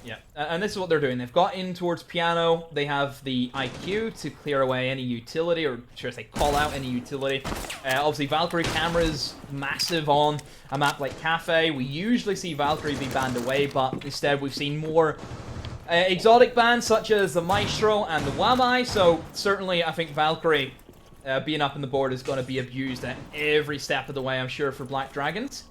Yeah, and this is what they're doing. They've got in towards Piano. They have the IQ to clear away any utility, or should I say call out any utility. Obviously, Valkyrie cameras, massive on a map like Kafe. We usually see Valkyrie be banned away, but instead we've seen more exotic bans such as the Maestro and the Wamai. So certainly I think Valkyrie being up in the board is going to be abused at every step of the way, I'm sure, for Black Dragons.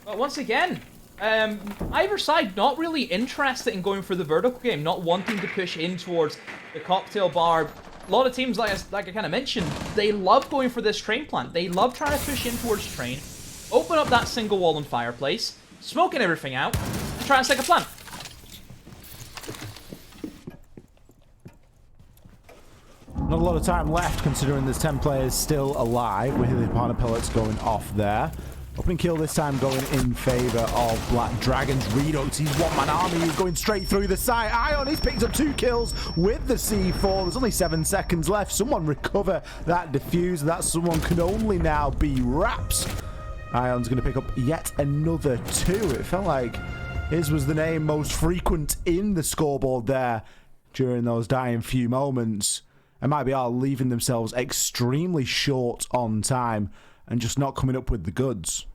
But once again, either side not really interested in going for the vertical game, not wanting to push in towards the cocktail bar. A lot of teams, like I kind of mentioned, they love going for this train plant. They love trying to push in towards train, open up that single wall and fireplace, smoking everything out, and try and stick a plant. Not a lot of time left, considering there's 10 players still alive, with the partner pellets going off there. Opening kill this time going in favor of Black Dragons. Redux, he's one-man army, he's going straight through the site. Ion, he's picked up 2 kills with the C4. There's only 7 seconds left. Someone recover that defuse. That someone can only now be Raps. Ion's going to pick up yet another 2. It felt like his was the name most frequent in the scoreboard there during those dying few moments. MIBR leaving themselves extremely short on time and just not coming up with the goods.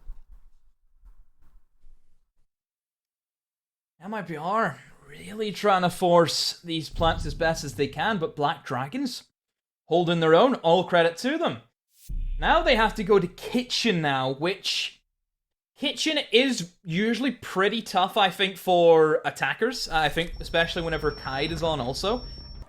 MIBR really trying to force these plants as best as they can, but Black Dragons holding their own. All credit to them. Now they have to go to Kitchen now, which Kitchen is usually pretty tough, I think, for attackers. I think especially whenever Kaid is on also.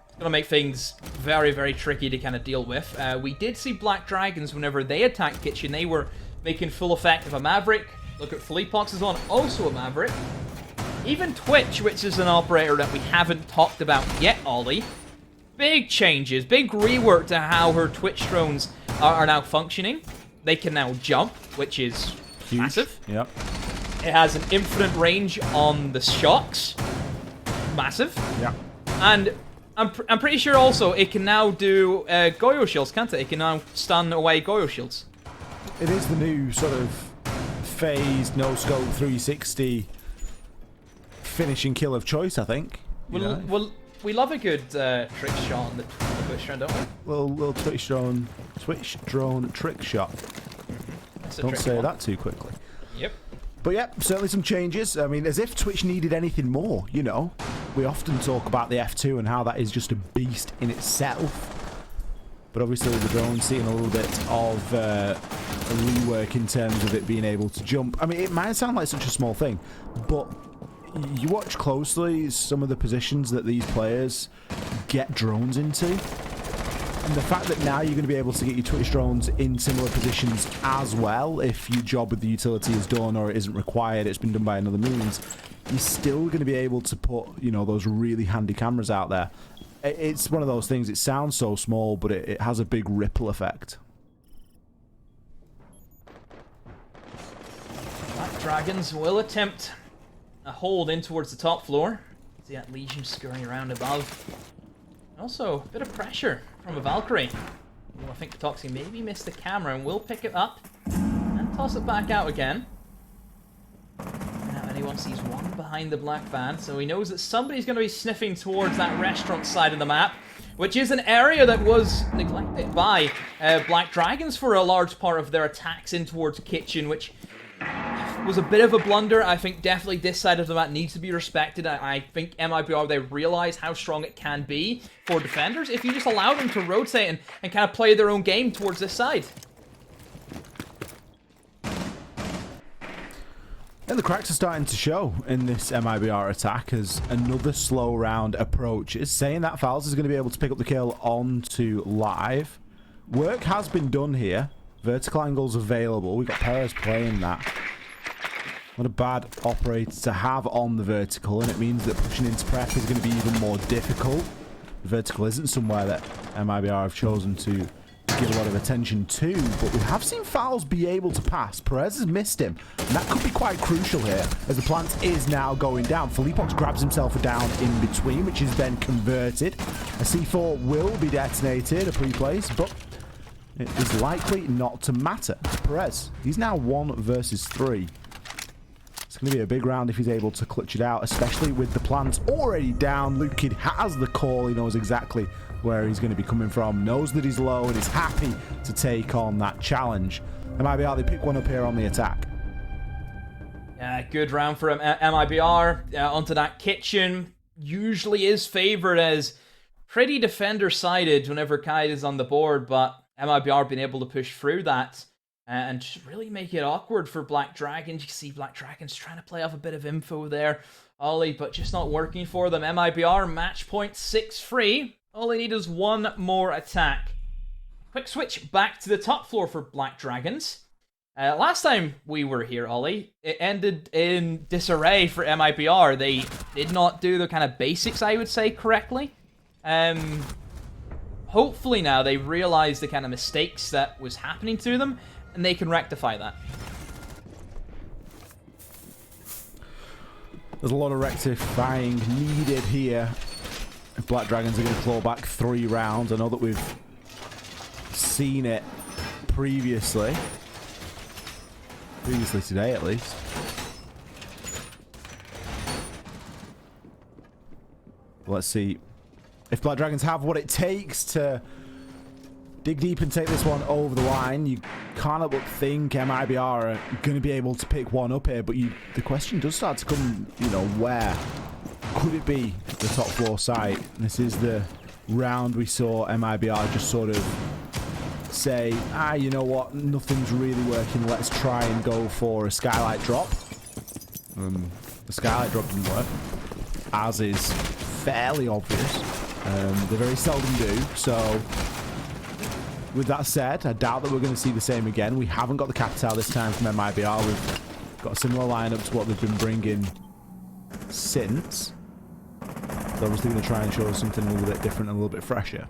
It's going to make things very, very tricky to kind of deal with. We did see Black Dragons, whenever they attacked Kitchen, they were making full effect of a Maverick. Look at Fleetbox is on, also a Maverick. Even Twitch, which is an operator that we haven't talked about yet, Ollie. Big changes, big rework to how her Twitch drones are now functioning. They can now jump, which is huge. Massive. Yep. It has an infinite range on the shocks. Massive. Yeah. And I'm pretty sure also it can now do Goyo shields, can't it? It can now stun away Goyo shields. It is the new sort of phased no-scope 360 finishing kill of choice, I think. Well, we love a good trick shot on the Twitch drone, don't we? Little Twitch drone trick shot. Don't say that too quickly. Yep. But yeah, certainly some changes. I mean, as if Twitch needed anything more, you know. We often talk about the F2 and how that is just a beast in itself. But obviously the drone's seeing a little bit of a rework in terms of it being able to jump. I mean, it might sound like such a small thing, but you watch closely some of the positions that these players get drones into. And the fact that now you're going to be able to get your Twitch drones in similar positions as well, if your job with the utility is done or it isn't required, it's been done by another means, you're still going to be able to put, you know, those really handy cameras out there. It's one of those things, it sounds so small, but it has a big ripple effect. Black Dragons will attempt a hold in towards the top floor. See that Legion scurrying around above. Also, a bit of pressure from a Valkyrie. Well, I think Toxie maybe missed the camera and will pick it up and toss it back out again. Now anyone sees one behind the black van, so he knows that somebody's going to be sniffing towards that restaurant side of the map, which is an area that was neglected by Black Dragons for a large part of their attacks in towards Kitchen, which was a bit of a blunder. I think definitely this side of the map needs to be respected. I think MIBR, they realize how strong it can be for defenders if you just allow them to rotate and kind of play their own game towards this side. And the cracks are starting to show in this MIBR attack as another slow round approach is saying that Fowls is going to be able to pick up the kill onto live. Work has been done here. Vertical angles available. We've got Perez playing that. Not a bad operator to have on the vertical, and it means that pushing into prep is going to be even more difficult. The vertical isn't somewhere that MIBR have chosen to give a lot of attention to, but we have seen Fowls be able to pass. Perez has missed him, and that could be quite crucial here, as the plant is now going down. Felipox grabs himself a down in between, which is then converted. A C4 will be detonated, a pre-place, but it is likely not to matter. Perez, he's now 1 versus 3. It's going to be a big round if he's able to clutch it out, especially with the plants already down. Lukid has the call. He knows exactly where he's going to be coming from, knows that he's low, and is happy to take on that challenge. MIBR, they pick one up here on the attack. Yeah, good round for MIBR. Onto that kitchen. Usually is favored as pretty defender-sided whenever Kite is on the board, but MIBR been able to push through that and just really make it awkward for Black Dragons. You can see Black Dragons trying to play off a bit of info there, Ollie, but just not working for them. MIBR match point 6-3. All they need is one more attack. Quick switch back to the top floor for Black Dragons. Last time we were here, Ollie, it ended in disarray for MIBR. They did not do the kind of basics, I would say, correctly. Hopefully now they realize the kind of mistakes that was happening to them, and they can rectify that. There's a lot of rectifying needed here. If Black Dragons are going to claw back 3 rounds, I know that we've seen it previously today at least. Let's see if Black Dragons have what it takes to dig deep and take this one over the line. You can't help but think MIBR are going to be able to pick one up here, but the question does start to come, you know, where could it be the top floor site? This is the round we saw MIBR just sort of say, you know what, nothing's really working, let's try and go for a skylight drop. The skylight drop didn't work, as is fairly obvious. They very seldom do, so with that said, I doubt that we're going to see the same again. We haven't got the capital this time from MIBR. We've got a similar lineup to what they've been bringing since. So obviously going to try and show us something a little bit different and a little bit fresher.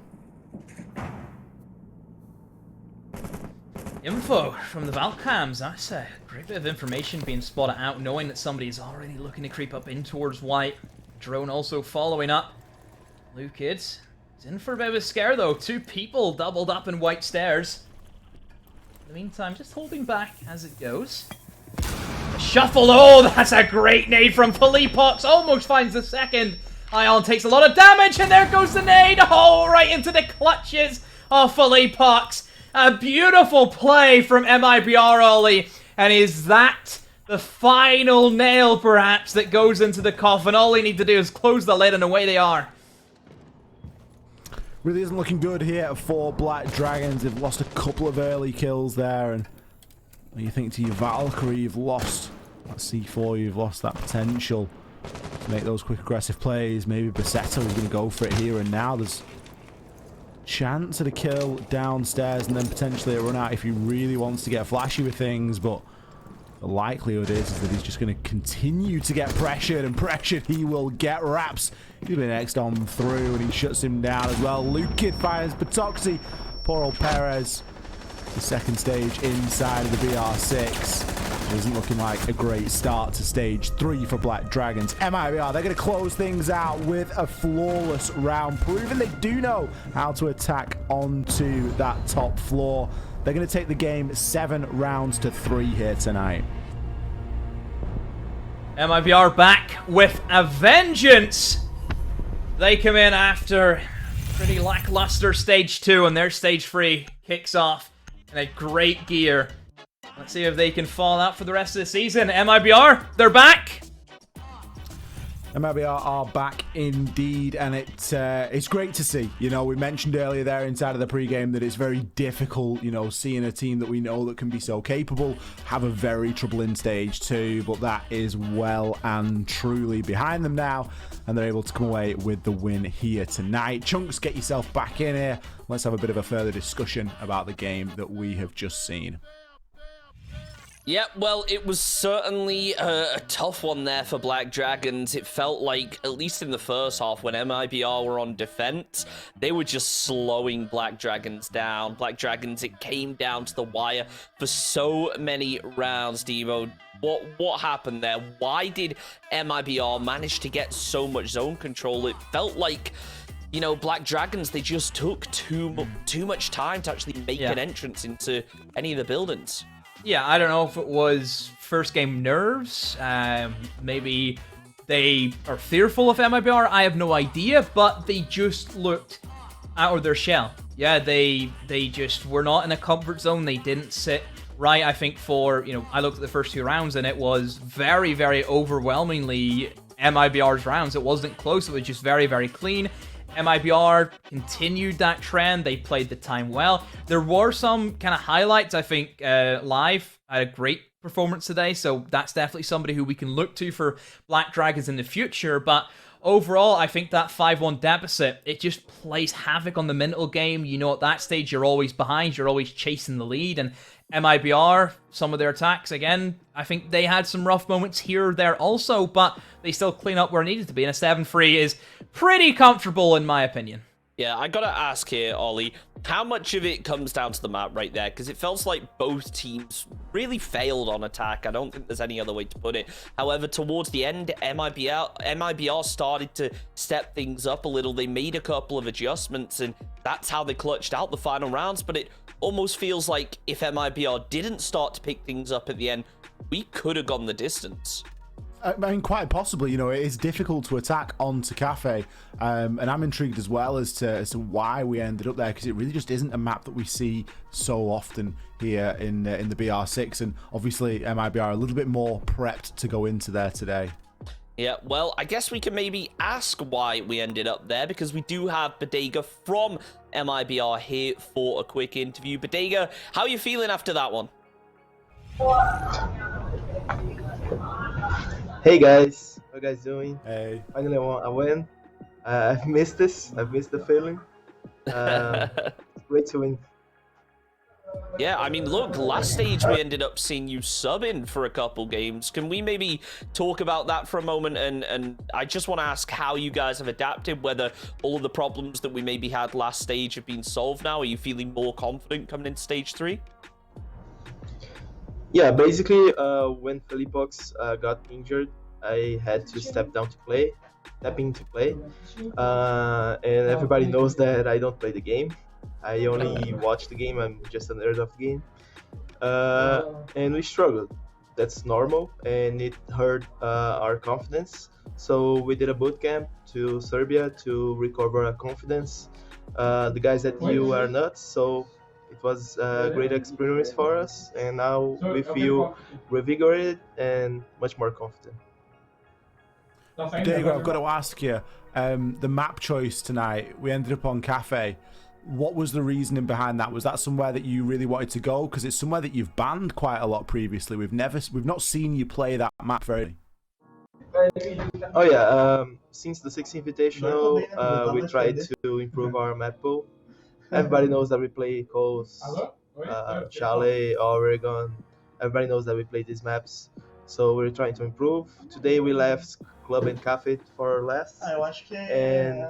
Info from the Valcams. That's a great bit of information being spotted out, knowing that somebody is already looking to creep up in towards white. Drone also following up. Blue Kids is in for a bit of a scare though. 2 people doubled up in white stairs. In the meantime, just holding back as it goes. A shuffle. Oh, that's a great nade from Philippox. Almost finds the second. Ion takes a lot of damage, and there goes the nade. Oh, right into the clutches of Philippox. A beautiful play from MIBR, Ollie. And is that the final nail, perhaps, that goes into the coffin? All they need to do is close the lid, and away they are. Really isn't looking good here for Black Dragons. They've lost a couple of early kills there. And when you think to your Valkyrie, you've lost that C4, you've lost that potential to make those quick aggressive plays. Maybe Basetta was going to go for it here and now. There's chance at a kill downstairs and then potentially a run out if he really wants to get flashy with things, but the likelihood is that he's just going to continue to get pressured, and pressured he will get. Raps, he'll be next on through, and he shuts him down as well. Lukid finds Patoxy. Poor old Perez. The second stage inside of the BR6. It isn't looking like a great start to stage 3 for Black Dragons. MIBR, they're going to close things out with a flawless round, proving they do know how to attack onto that top floor. They're going to take the game 7 rounds to 3 here tonight. MIBR back with a vengeance. They come in after pretty lackluster stage 2, and their stage 3 kicks off in a great gear. Let's see if they can fall out for the rest of the season. MIBR, they're back. MIBR are back indeed, and it's great to see. You know, we mentioned earlier there inside of the pregame that it's very difficult, you know, seeing a team that we know that can be so capable have a very troubling stage 2, but that is well and truly behind them now, and they're able to come away with the win here tonight. Chunks, get yourself back in here. Let's have a bit of a further discussion about the game that we have just seen. Yeah, well, it was certainly a tough one there for Black Dragons. It felt like, at least in the first half, when MIBR were on defense, they were just slowing Black Dragons down. Black Dragons, it came down to the wire for so many rounds, Devo. What happened there? Why did MIBR manage to get so much zone control? It felt like, you know, Black Dragons, they just took too much time to actually make an entrance into any of the buildings. Yeah, I don't know if it was first game nerves. Maybe they are fearful of MIBR. I have no idea, but they just looked out of their shell. Yeah, they just were not in a comfort zone. They didn't sit right. I think I looked at the first 2 rounds and it was very, very overwhelmingly MIBR's rounds. It wasn't close. It was just very, very clean. MIBR continued that trend. They played the time well. There were some kind of highlights, I think, live. Had a great performance today, so that's definitely somebody who we can look to for Black Dragons in the future. But overall, I think that 5-1 deficit, it just plays havoc on the mental game. You know, at that stage, you're always behind. You're always chasing the lead. And MIBR, some of their attacks, again, I think they had some rough moments here or there also, but they still clean up where it needed to be. And a 7-3 is pretty comfortable, in my opinion. Yeah, I gotta ask here, Ollie, how much of it comes down to the map right there? Because it feels like both teams really failed on attack. I don't think there's any other way to put it. However, towards the end, MIBR started to step things up a little. They made a couple of adjustments, and that's how they clutched out the final rounds. But it almost feels like if MIBR didn't start to pick things up at the end, we could have gone the distance. I mean, quite possibly. It is difficult to attack onto Kafe, and I'm intrigued as well as to why we ended up there, because it really just isn't a map that we see so often here in the BR6, and obviously MIBR a little bit more prepped to go into there today. Yeah, well, I guess we can maybe ask why we ended up there, because we do have Bodega from MIBR here for a quick interview. Bodega, how are you feeling after that one? Hey guys, how you guys doing? Hey. Finally I win. I've missed this. I've missed the feeling. It's great to win. Yeah, I mean, look, last stage we ended up seeing you sub in for a couple games. Can we maybe talk about that for a moment? And I just want to ask how you guys have adapted, whether all of the problems that we maybe had last stage have been solved now. Are you feeling more confident coming into stage 3? Yeah, basically, when Felipox got injured, I had to step into play. And everybody knows that I don't play the game. I only watch the game. I'm just a nerd of the game. And we struggled. That's normal, and it hurt our confidence. So we did a boot camp to Serbia to recover our confidence. The guys at EU are nuts, so it was a great experience for us, and now we feel revigorated and much more confident. Diego, I've got to ask you, the map choice tonight, we ended up on Kafe. What was the reasoning behind that? Was that somewhere that you really wanted to go? Because it's somewhere that you've banned quite a lot previously. We've not seen you play that map very. Oh yeah, since the 6th Invitational, we tried to improve our map pool. Everybody knows that we play Coast, Chalet, Oregon. Everybody knows that we play these maps. So we're trying to improve. Today we left Club and Kafe for last. And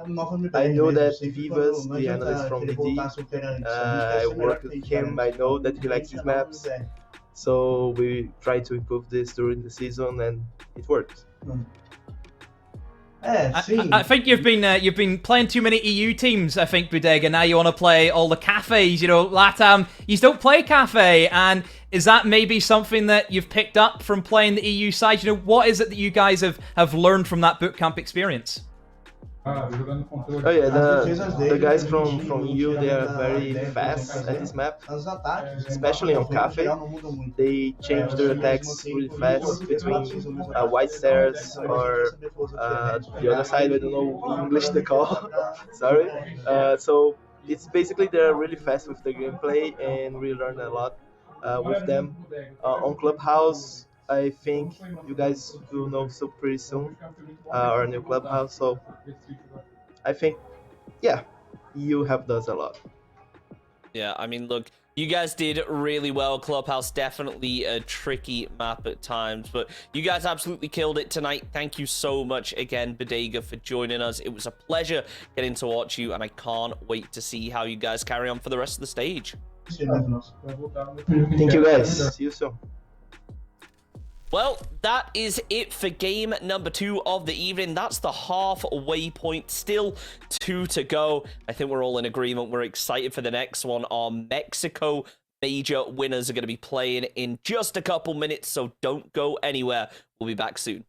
I know that Vivas, the analyst from DD, I work with him. I know that he likes his maps. So we try to improve this during the season, and it worked. I think you've been playing too many EU teams, I think, Bodega. Now you want to play all the Kafes, LATAM. You don't play Kafe, and is that maybe something that you've picked up from playing the EU side? What is it that you guys have learned from that bootcamp experience? Oh yeah, the guys from EU, they are very fast at this map, especially on Kafe. They change their attacks really fast between white stairs or the other side. I don't know English the call. Sorry. So it's basically they're really fast with the gameplay, and we learn a lot with them. On Clubhouse, I think you guys will know so pretty soon our new Clubhouse. So I think, yeah, you have does a lot. Yeah, I mean, look, you guys did really well. Clubhouse, definitely a tricky map at times, but you guys absolutely killed it tonight. Thank you so much again, Bodega, for joining us. It was a pleasure getting to watch you, and I can't wait to see how you guys carry on for the rest of the stage. Thank you guys. See you soon. Well, that is it for game number 2 of the evening. That's the halfway point. Still 2 to go. I think we're all in agreement. We're excited for the next one on Mexico major winners are going to be playing in just a couple minutes, so don't go anywhere. We'll be back soon.